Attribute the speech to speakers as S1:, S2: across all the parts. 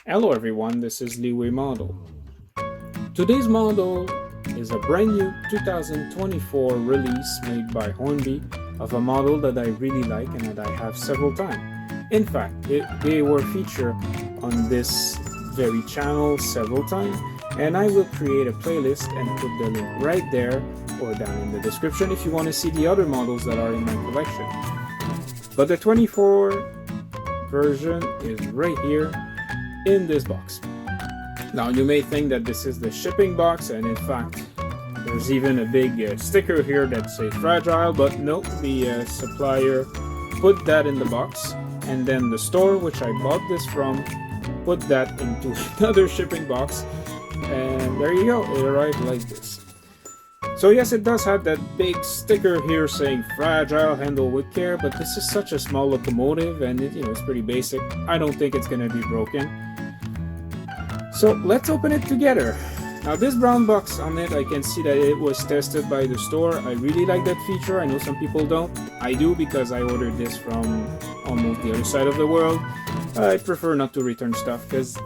S1: Hello everyone, this is Leeway Model. Today's model is a brand new 2024 release made by Hornby of a model that I really like and that I have several times. In fact, they were featured on this very channel several times, and I will create a playlist and put the link right there or down in the description if you want to see the other models that are in my collection. But the 24 version is right here in this box. Now you may think that this is the shipping box, and in fact there's even a big sticker here that says fragile, but no, the supplier put that in the box, and then the store which I bought this from put that into another shipping box, and there you go, it arrived like this. So yes, it does have that big sticker here saying fragile, handle with care, but this is such a small locomotive and it's pretty basic. I don't think it's gonna be broken. So let's open it together. Now this brown box on it, I can see that it was tested by the store. I really like that feature. I know some people don't. I do, because I ordered this from almost the other side of the world. I prefer not to return stuff because,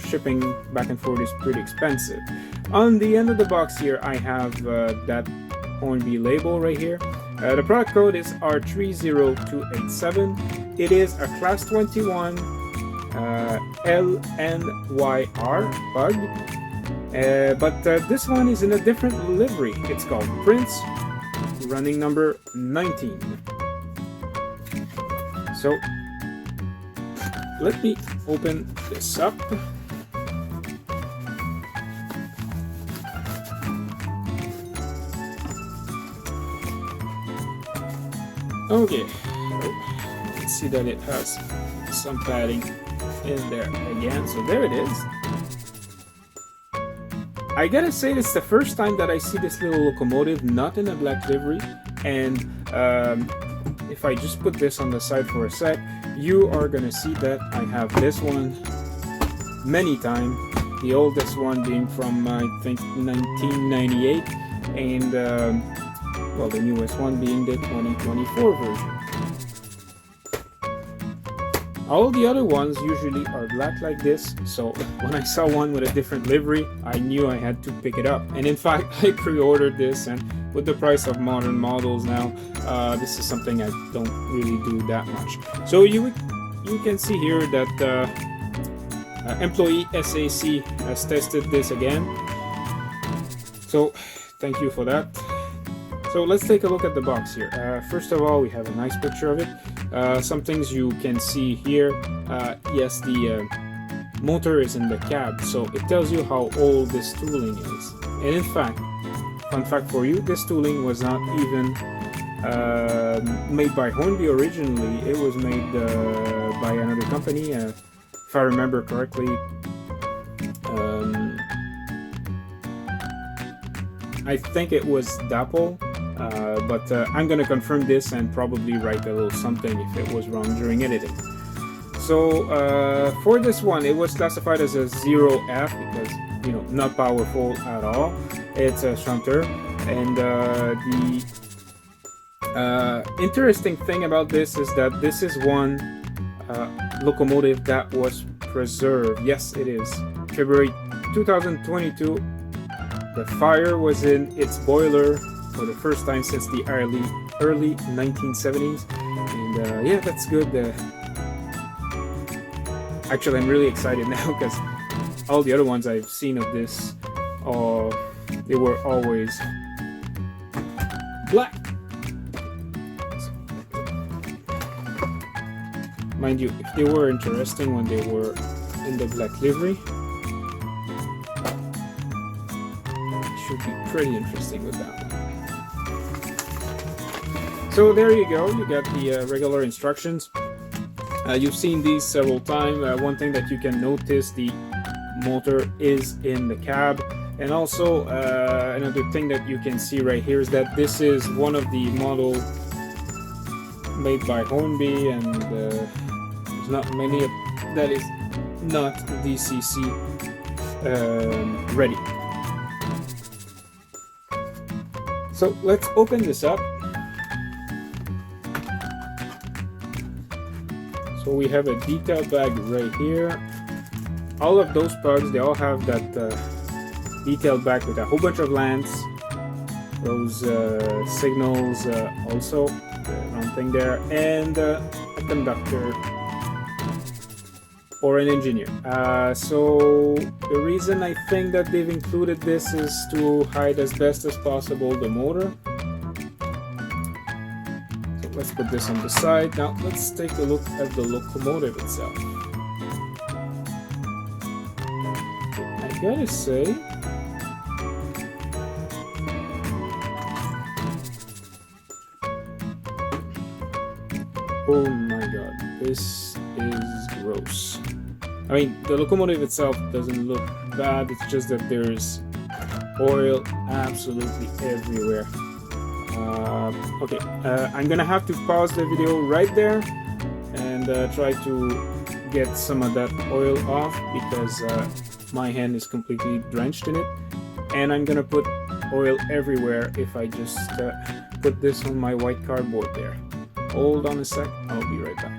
S1: shipping back and forth is pretty expensive. On the end of the box here, I have that Hornby label right here. The product code is R30287. It is a Class 21 LNYR Pug, but this one is in a different livery. It's called Prince, running number 19. So let me open this up. Okay, let's see that it has some padding in there again, so there it is. I gotta say, it's the first time that I see this little locomotive not in a black livery, and if I just put this on the side for a sec, you are gonna see that I have this one many times, the oldest one being from I think 1998, and well, the newest one being the 2024 version. All the other ones usually are black like this, so when I saw one with a different livery, I knew I had to pick it up. And in fact, I pre-ordered this, and with the price of modern models now, this is something I don't really do that much. So you can see here that employee SAC has tested this again. So thank you for that. So let's take a look at the box here. First of all, we have a nice picture of it. Some things you can see here. Yes, the motor is in the cab, so it tells you how old this tooling is. And in fact, fun fact for you, this tooling was not even made by Hornby originally. It was made by another company, if I remember correctly. I think it was Dapple. But I'm gonna confirm this and probably write a little something if it was wrong during editing. So for this one, it was classified as a 0F because not powerful at all. It's a shunter, and the interesting thing about this is that this is one locomotive that was preserved. Yes, it is. February 2022. The fire was in its boiler for the first time since the early 1970s, and yeah, that's good. Actually, I'm really excited now because all the other ones I've seen of this, they were always black. Mind you, if they were interesting when they were in the black livery, it should be pretty interesting with that one. So there you go, you got the regular instructions. You've seen these several times. One thing that you can notice, the motor is in the cab, and also another thing that you can see right here is that this is one of the models made by Hornby, and there's not many that is not DCC ready. So let's open this up. So we have a detail bag right here. all of those pugs, they all have that detailed back with a whole bunch of lamps, those signals, also the round thing there, and a conductor or an engineer. So the reason I think that they've included this is to hide as best as possible the motor. So let's put this on the side. Now let's take a look at the locomotive itself. I gotta say, oh my god, this is gross. I mean, the locomotive itself doesn't look bad, it's just that there's oil absolutely everywhere. Okay, I'm gonna have to pause the video right there and try to get some of that oil off because my hand is completely drenched in it, and I'm gonna put oil everywhere if I just put this on my white cardboard there. Hold on a sec, I'll be right back.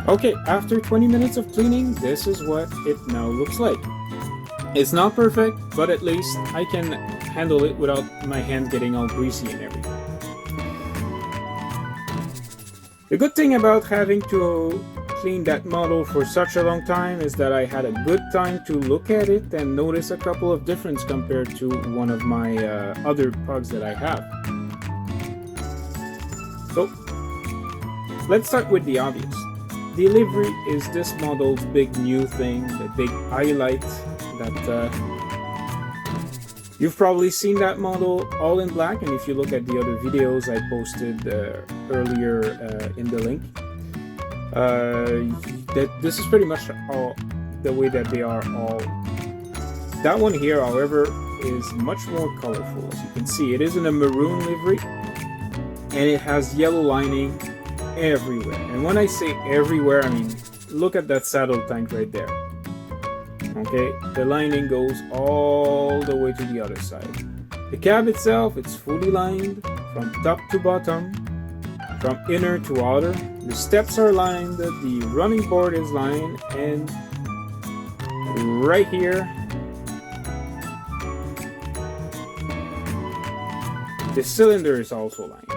S1: Okay, after 20 minutes of cleaning, this is what it now looks like. It's not perfect, but at least I can handle it without my hands getting all greasy and everything. The good thing about having to clean that model for such a long time is that I had a good time to look at it and notice a couple of differences compared to one of my other pugs that I have. So, let's start with the obvious. The livery is this model's big new thing, the big highlight that you've probably seen that model all in black, and if you look at the other videos I posted earlier in the link, that this is pretty much all the way that they are all. That one here, however, is much more colorful. As you can see, it is in a maroon livery, and it has yellow lining everywhere. And when I say everywhere, I mean look at that saddle tank right there. Okay, the lining goes all the way to the other side. The cab itself, it's fully lined from top to bottom, from inner to outer. The steps are lined, the running board is lined, and right here the cylinder is also lined.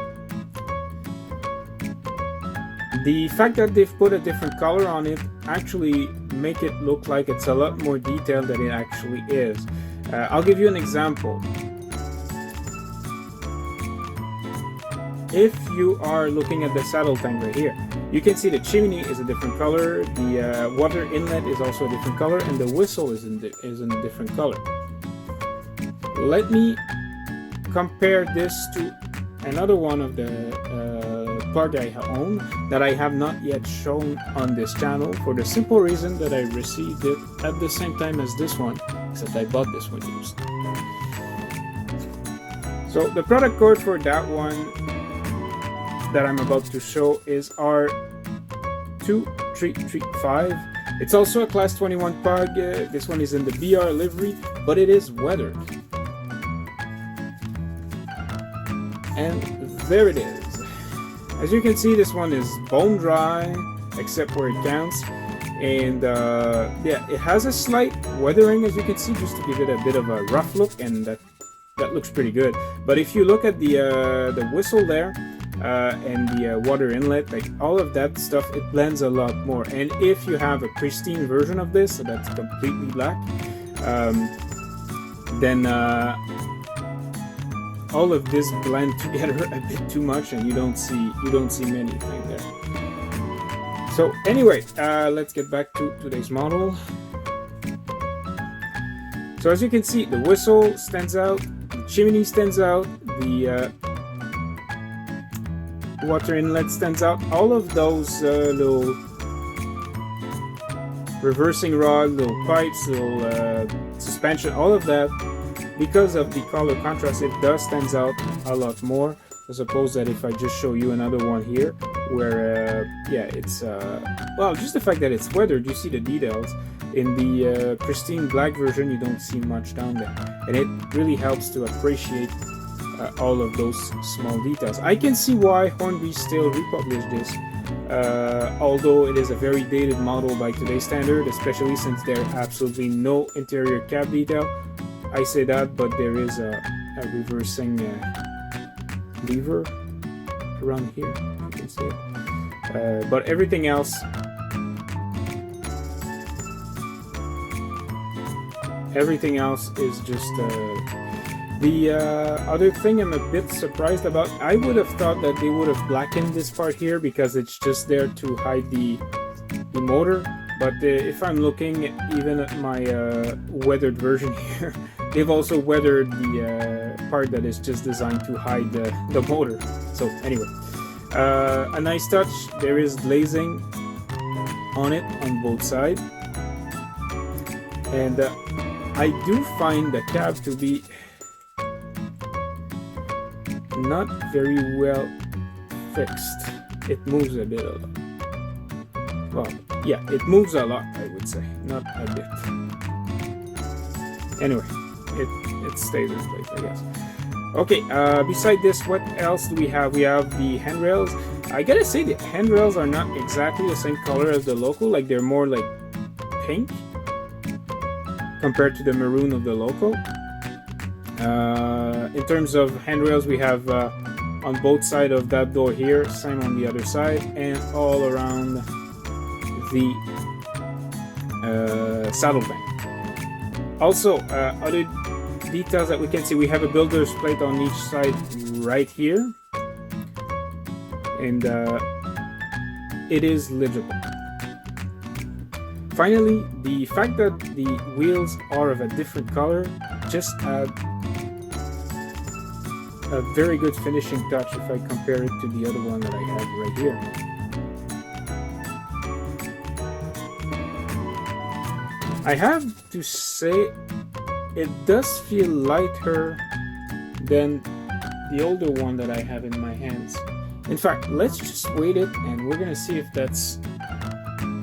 S1: The fact that they've put a different color on it actually make it look like it's a lot more detailed than it actually is. I'll give you an example. If you are looking at the saddle tank right here, you can see the chimney is a different color, the water inlet is also a different color, and the whistle is in a different color. Let me compare this to another one of the Pug I own that I have not yet shown on this channel, for the simple reason that I received it at the same time as this one, except I bought this one used. So the product code for that one that I'm about to show is R2335. It's also a class 21 Pug. This one is in the BR livery, but it is weathered. And there it is. As you can see, this one is bone dry, except where it counts. And yeah, it has a slight weathering, as you can see, just to give it a bit of a rough look, and that looks pretty good. But if you look at the whistle there, and the water inlet, like all of that stuff, it blends a lot more. And if you have a pristine version of this, so that's completely black, then all of this blend together a bit too much, and you don't see anything there. So anyway, let's get back to today's model. So as you can see, the whistle stands out, the chimney stands out, the water inlet stands out. All of those little reversing rod, little pipes, little suspension, all of that, because of the color contrast, it does stands out a lot more. I suppose that if I just show you another one here, where yeah, it's well, just the fact that it's weathered, you see the details. In the pristine black version, you don't see much down there, and it really helps to appreciate all of those small details. I can see why Hornby still republished this although it is a very dated model by today's standard, especially since there are absolutely no interior cab detail. I say that, but there is a reversing lever around here, you can see it. But everything else is just the other thing I'm a bit surprised about. I would have thought that they would have blackened this part here because it's just there to hide the motor. But if I'm looking even at my weathered version here, they've also weathered the part that is just designed to hide the motor. So anyway, a nice touch. There is glazing on it on both sides, and I do find the cab to be not very well fixed. It moves a bit a lot. Well, yeah, it moves a lot, I would say, not a bit. Anyway, it stays in place, I guess. Okay, beside this, what else do we have? We have the handrails. I gotta say, the handrails are not exactly the same color as the local. Like, they're more like pink compared to the maroon of the local. In terms of handrails, we have on both sides of that door here, same on the other side, and all around the saddle bank. Also, other details that we can see, we have a builder's plate on each side right here, and it is legible. Finally, the fact that the wheels are of a different color just add a very good finishing touch if I compare it to the other one that I have right here. I have to say, it does feel lighter than the older one that I have in my hands. In fact, let's just weight it and we're gonna see if that's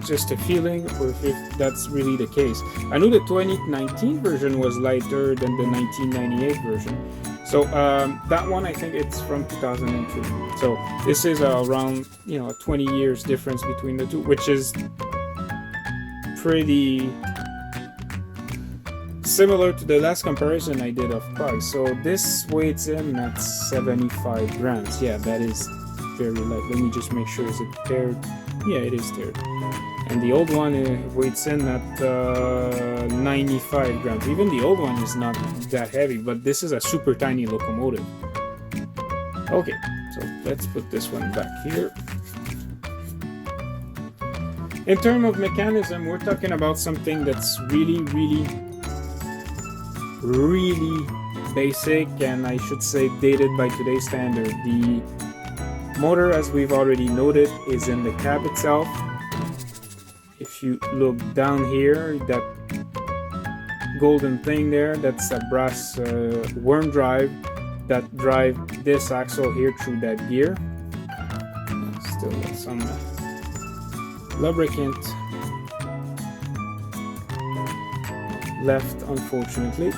S1: just a feeling or if that's really the case. I know the 2019 version was lighter than the 1998 version. So that one, I think it's from 2002. So this is around, you know, 20 years difference between the two, which is pretty similar to the last comparison I did of pugs. So this weighs in at 75 grams. Yeah, that is very light. Let me just make sure, is it paired? Yeah, it is paired. And the old one weighs in at 95 grams. Even the old one is not that heavy, but this is a super tiny locomotive. Okay, so let's put this one back here. In terms of mechanism, we're talking about something that's really basic, and I should say dated by today's standard. The motor, as we've already noted, is in the cab itself. If you look down here, that golden thing there, that's a brass worm drive that drive this axle here through that gear. Still got some lubricant left, unfortunately.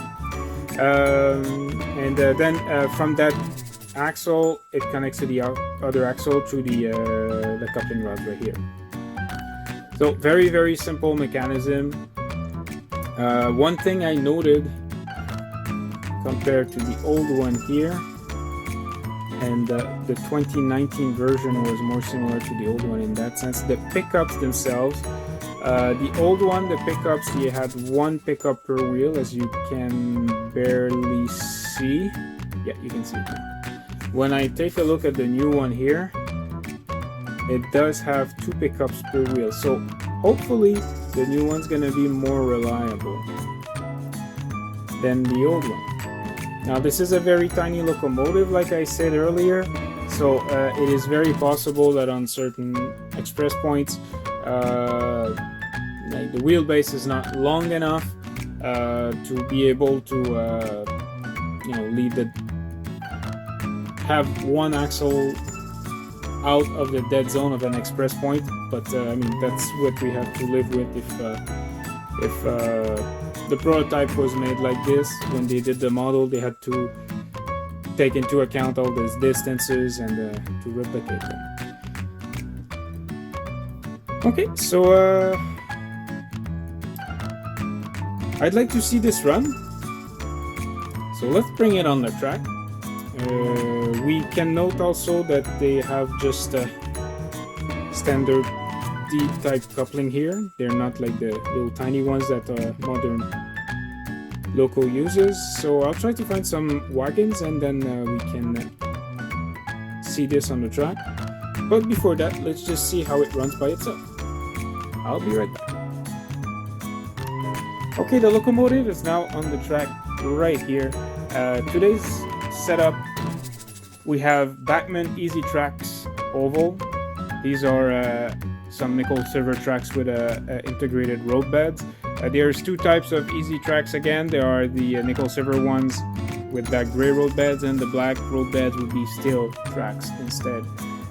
S1: And then from that axle, it connects to the other axle through the coupling rods right here. So very simple mechanism. One thing I noted compared to the old one here, and the 2019 version was more similar to the old one in that sense. The pickups themselves, the old one, the pickups, you had one pickup per wheel, as you can barely see. Yeah, you can see it now. When I take a look at the new one here, it does have two pickups per wheel, so hopefully the new one's gonna be more reliable than the old one. Now this is a very tiny locomotive, like I said earlier, so it is very possible that on certain express points like the wheelbase is not long enough to be able to have one axle out of the dead zone of an express point, but I mean, that's what we have to live with if the prototype was made like this. When they did the model, they had to take into account all those distances and to replicate them. Okay, so I'd like to see this run. So let's bring it on the track. We can note also that they have just a standard D-type coupling here. They're not like the little tiny ones that modern loco uses. So I'll try to find some wagons and then we can see this on the track. But before that, let's just see how it runs by itself. I'll be right back. Okay, the locomotive is now on the track right here. Today's setup, we have Bachmann Easy Tracks Oval. These are some nickel silver tracks with integrated road beds. There's two types of easy tracks again. There are the nickel silver ones with that gray road beds, and the black road beds would be steel tracks instead.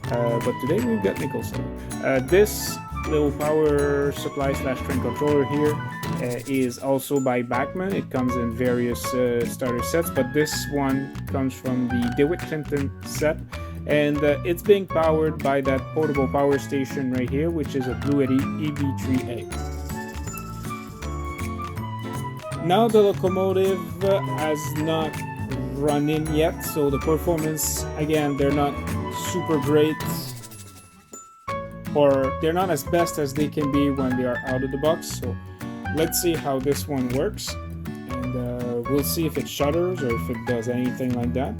S1: But today we've got nickel silver. This little power supply / train controller here is also by Bachmann. It comes in various starter sets, but this one comes from the DeWitt Clinton set, and it's being powered by that portable power station right here, which is a Blue Eddy EB3A. Now the locomotive has not run in yet, so the performance, again, they're not super great, or they're not as best as they can be when they are out of the box. So let's see how this one works, and we'll see if it shudders or if it does anything like that.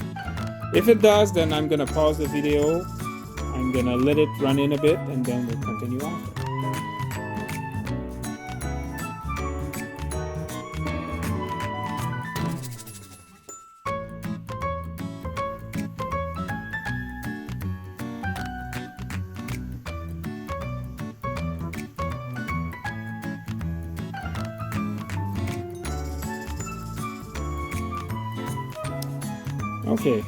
S1: If it does, then I'm gonna pause the video, I'm gonna let it run in a bit, and then we'll continue after. Okay,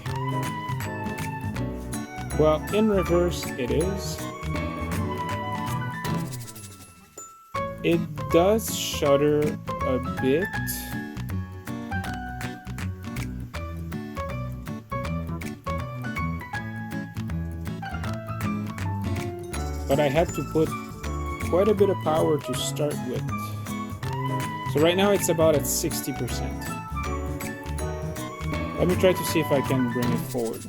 S1: well, in reverse it is. It does shudder a bit. But I had to put quite a bit of power to start with. So right now it's about at 60%. Let me try to see if I can bring it forward.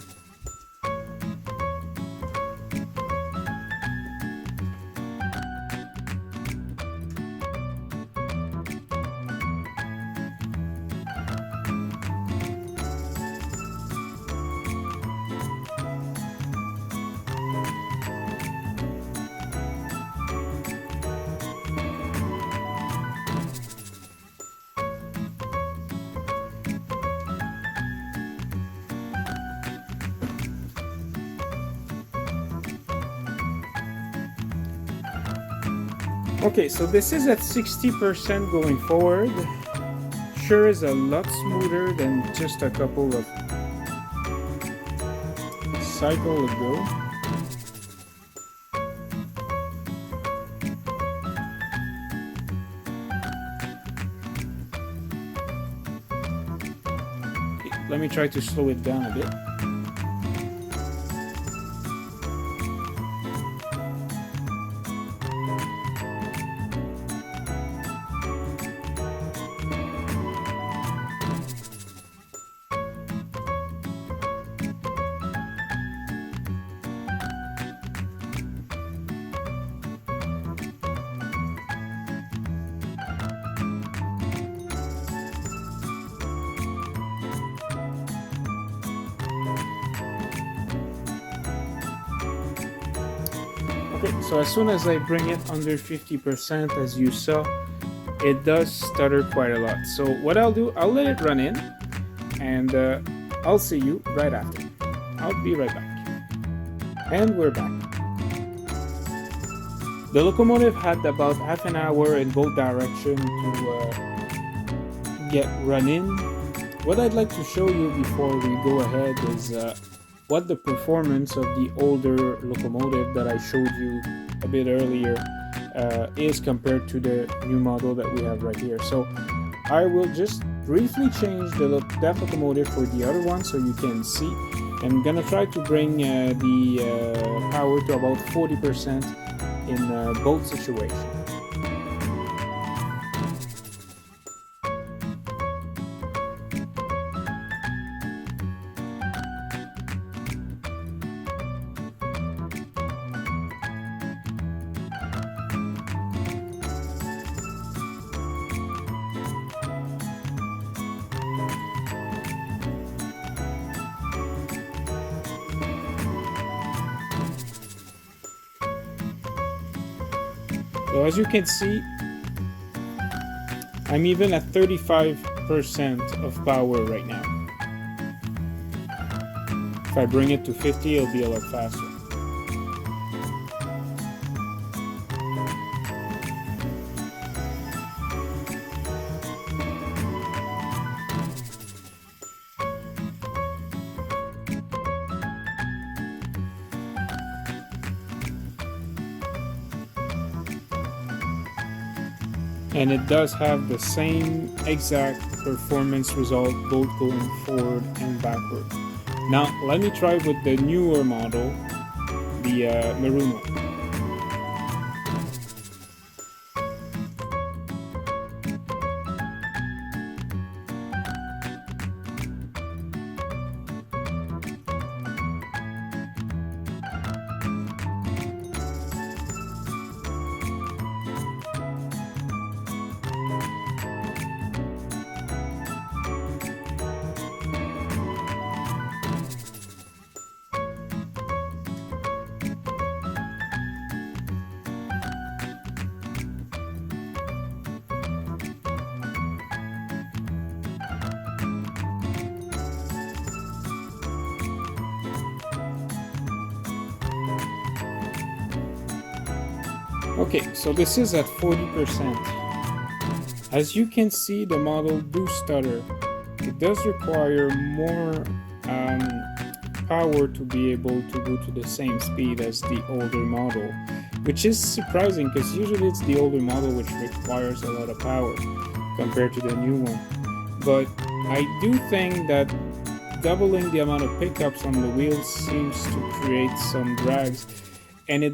S1: Okay, so this is at 60% going forward. Sure is a lot smoother than just a couple of cycles ago. Okay, let me try to slow it down a bit. Okay, so as soon as I bring it under 50%, as you saw, it does stutter quite a lot. So what I'll do, I'll let it run in, and I'll see you right after. I'll be right back. And we're back. The locomotive had about half an hour in both directions to get run in. What I'd like to show you before we go ahead is what the performance of the older locomotive that I showed you a bit earlier is compared to the new model that we have right here. So I will just briefly change that locomotive for the other one so you can see. I'm gonna try to bring the power to about 40%, in both situations. So as you can see, I'm even at 35% of power right now. If I bring it to 50, it'll be a lot faster. And it does have the same exact performance result both going forward and backward. Now let me try with the newer model, the maroon one. Okay, so this is at 40%. As you can see, the model do stutter. It does require more power to be able to go to the same speed as the older model, which is surprising because usually it's the older model which requires a lot of power compared to the new one. But I do think that doubling the amount of pickups on the wheels seems to create some drags, and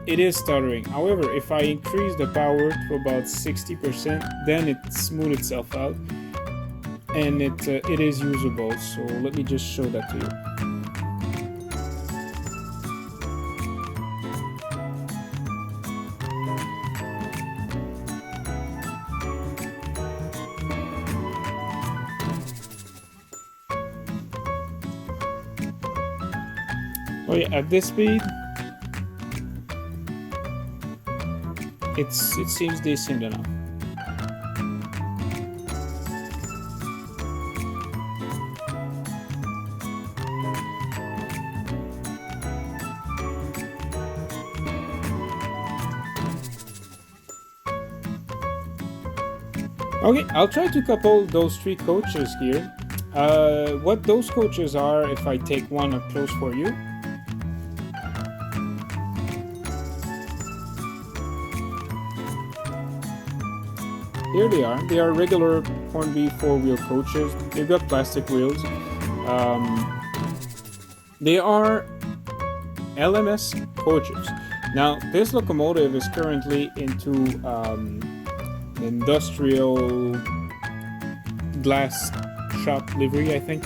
S1: it is stuttering. However, if I increase the power to about 60%, then it smooths itself out and it is usable. So let me just show that to you. Oh yeah, at this speed, it seems decent enough. Okay, I'll try to couple those three coaches here. What those coaches are, if I take one up close for you. Here they are. They are regular Hornby 4-wheel coaches. They've got plastic wheels. They are LMS coaches. Now, this locomotive is currently into industrial glass shop livery, I think.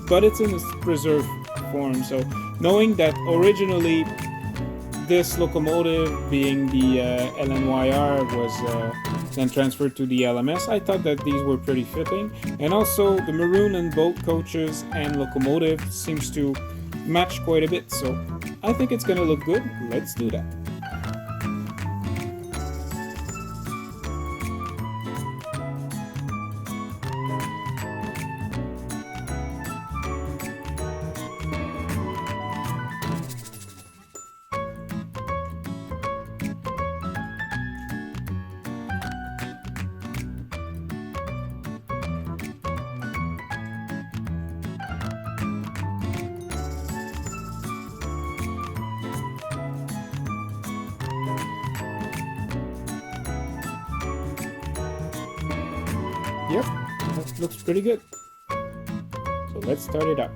S1: But it's in its preserved form. So, knowing that originally this locomotive, being the LNYR, was then transferred to the LMS, I thought that these were pretty fitting. And also the maroon and bolt coaches and locomotive seems to match quite a bit, so I think it's gonna look good. Let's do that. Yep, that looks pretty good. So let's start it up.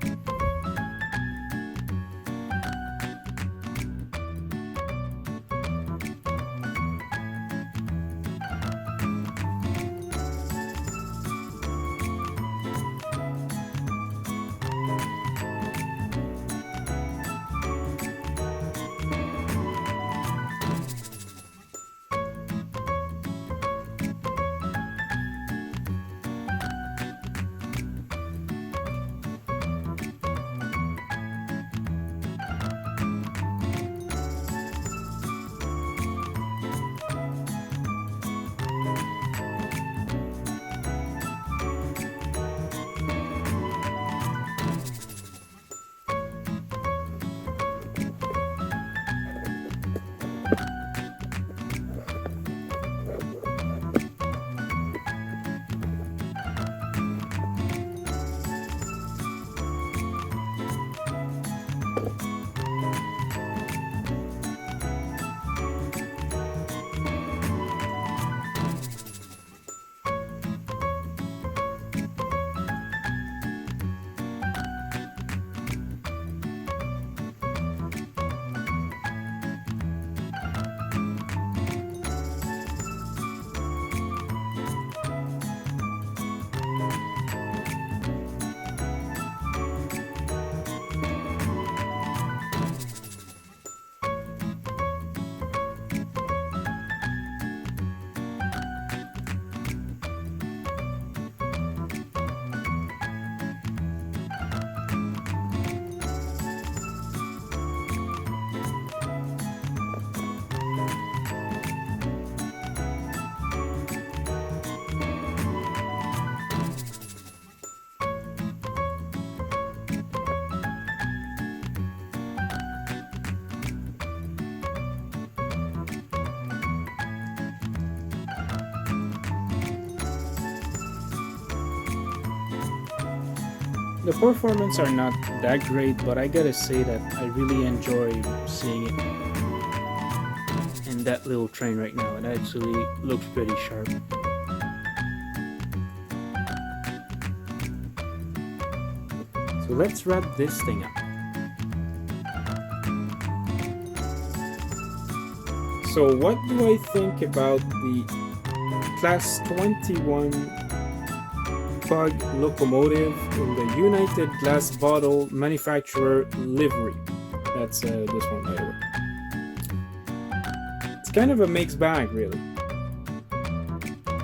S1: the performance are not that great, but I gotta say that I really enjoy seeing it. And that little train right now, it actually looks pretty sharp. So let's wrap this thing up. So what do I think about the Class 21 Pug locomotive in the United Glass Bottle Manufacturer livery? That's this one, by the way. It's kind of a mixed bag, really.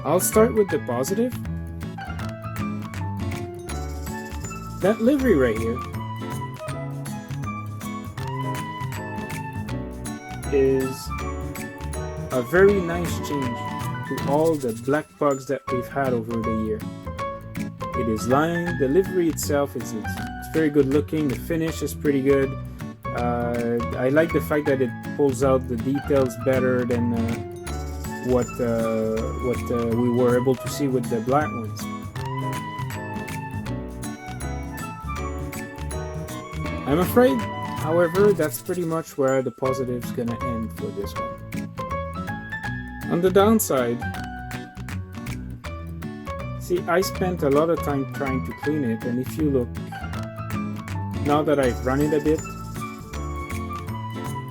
S1: I'll start with the positive. That livery right here is a very nice change to all the black pugs that we've had over the year. It is lined, the livery itself is it's very good looking, the finish is pretty good. I like the fact that it pulls out the details better than what we were able to see with the black ones. I'm afraid, however, that's pretty much where the positive's gonna end for this one. On the downside, see, I spent a lot of time trying to clean it, and if you look, now that I've run it a bit,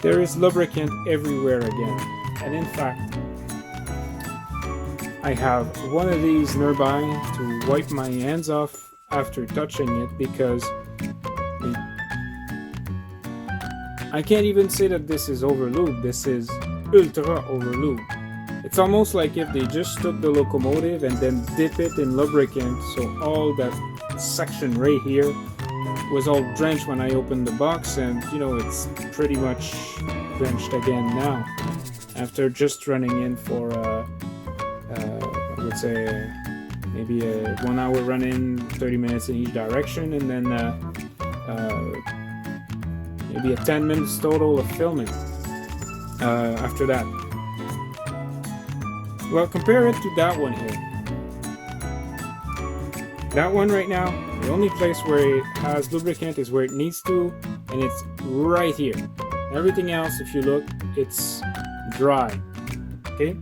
S1: there is lubricant everywhere again. And in fact, I have one of these nearby to wipe my hands off after touching it, because I can't even say that this is overlubed. This is ultra overlubed. It's almost like if they just took the locomotive and then dip it in lubricant, so all that section right here was all drenched when I opened the box, and you know, it's pretty much drenched again now after just running in for I would say maybe a 1 hour run in, 30 minutes in each direction, and then maybe a 10 minutes total of filming after that. Well, compare it to that one here. That one right now, the only place where it has lubricant is where it needs to, and it's right here. Everything else, if you look, it's dry. Okay?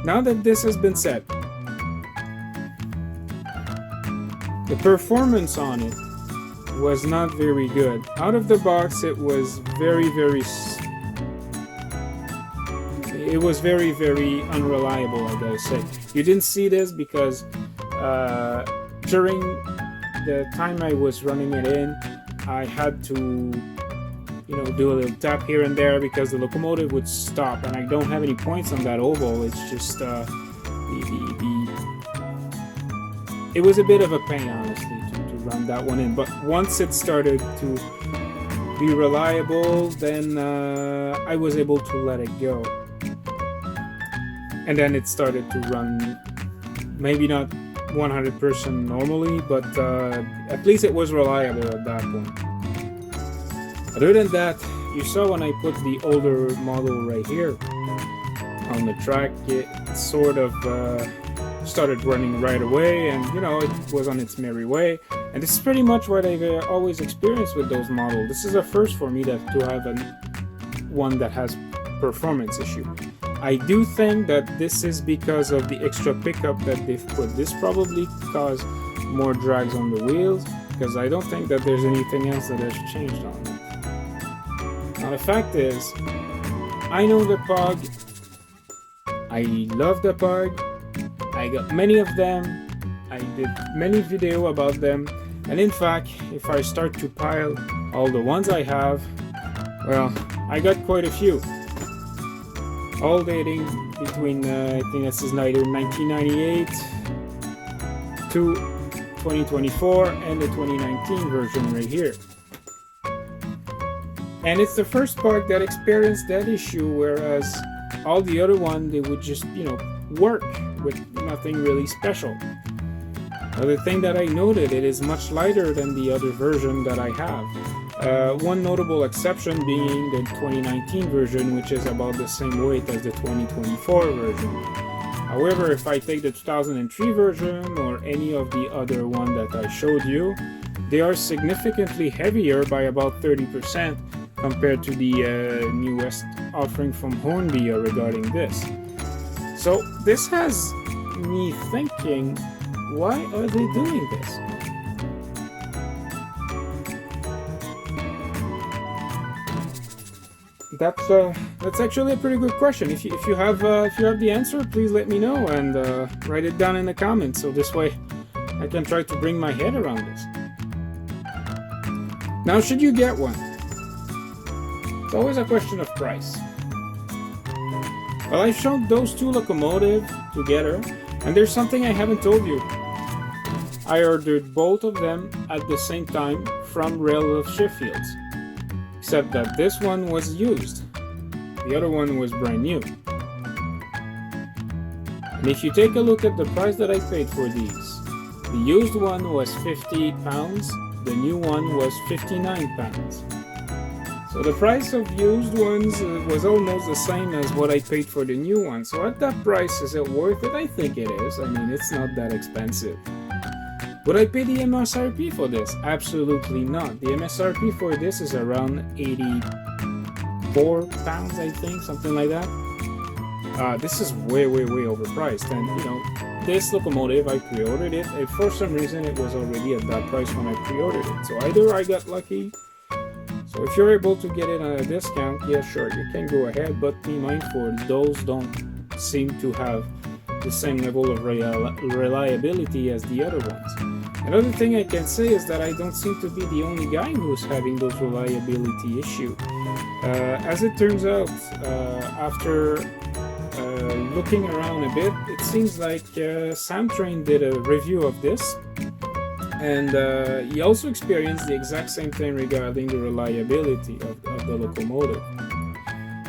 S1: Now that this has been said, the performance on it was not very good. Out of the box, it was very unreliable, I gotta say. You didn't see this because during the time I was running it in, I had to, you know, do a little tap here and there because the locomotive would stop, and I don't have any points on that oval. It's just it was a bit of a pain, honestly, to run that one in. But once it started to be reliable, then I was able to let it go. And then it started to run, maybe not 100% normally, but at least it was reliable at that point. Other than that, you saw when I put the older model right here on the track, it sort of started running right away, and you know, it was on its merry way. And this is pretty much what I've always experienced with those models. This is a first for me to have one that has performance issue. I do think that this is because of the extra pickup that they've put. This probably caused more drags on the wheels, because I don't think that there's anything else that has changed on it. Now the fact is, I know the Pug, I love the Pug, I got many of them, I did many videos about them, and in fact, if I start to pile all the ones I have, well, I got quite a few. All dating between, I think this is either 1998 to 2024 and the 2019 version right here. And it's the first Pug that experienced that issue, whereas all the other one, they would just, you know, work with nothing really special. Another thing that I noted, it is much lighter than the other version that I have. One notable exception being the 2019 version, which is about the same weight as the 2024 version. However, if I take the 2003 version or any of the other one that I showed you, They are significantly heavier by about 30% compared to the newest offering from Hornby regarding this. So this has me thinking, why are they doing this? That's actually a pretty good question. If you have the answer, please let me know and write it down in the comments, so this way I can try to bring my head around this. Now, should you get one? It's always a question of price. Well, I've shown those two locomotives together, and there's something I haven't told you. I ordered both of them at the same time from Rail of Sheffield, except that this one was used. The other one was brand new. And if you take a look at the price that I paid for these, the used one was £50, the new one was £59. So the price of used ones was almost the same as what I paid for the new one. So at that price, is it worth it? I think it is. I mean, it's not that expensive. Would I pay the MSRP for this? Absolutely not. The MSRP for this is around £84, I think, something like that. This is way overpriced, and you know, this locomotive, I pre-ordered it, and for some reason it was already at that price when I pre-ordered it. So either I got lucky. So if you're able to get it at a discount, yeah, sure, you can go ahead, but be mindful, those don't seem to have the same level of reliability as the other ones. Another thing I can say is that I don't seem to be the only guy who's having those reliability issues. As it turns out, after looking around a bit, it seems like Sam Train did a review of this, and he also experienced the exact same thing regarding the reliability of the locomotive.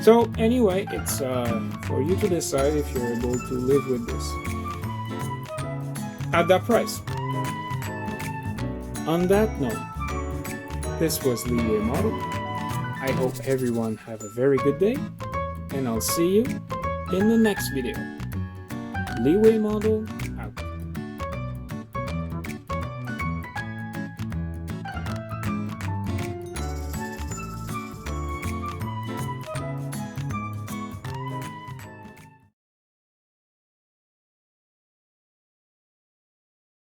S1: So anyway, it's for you to decide if you're able to live with this at that price. On that note, this was Leeway Model. I hope everyone have a very good day, and I'll see you in the next video. Leeway Model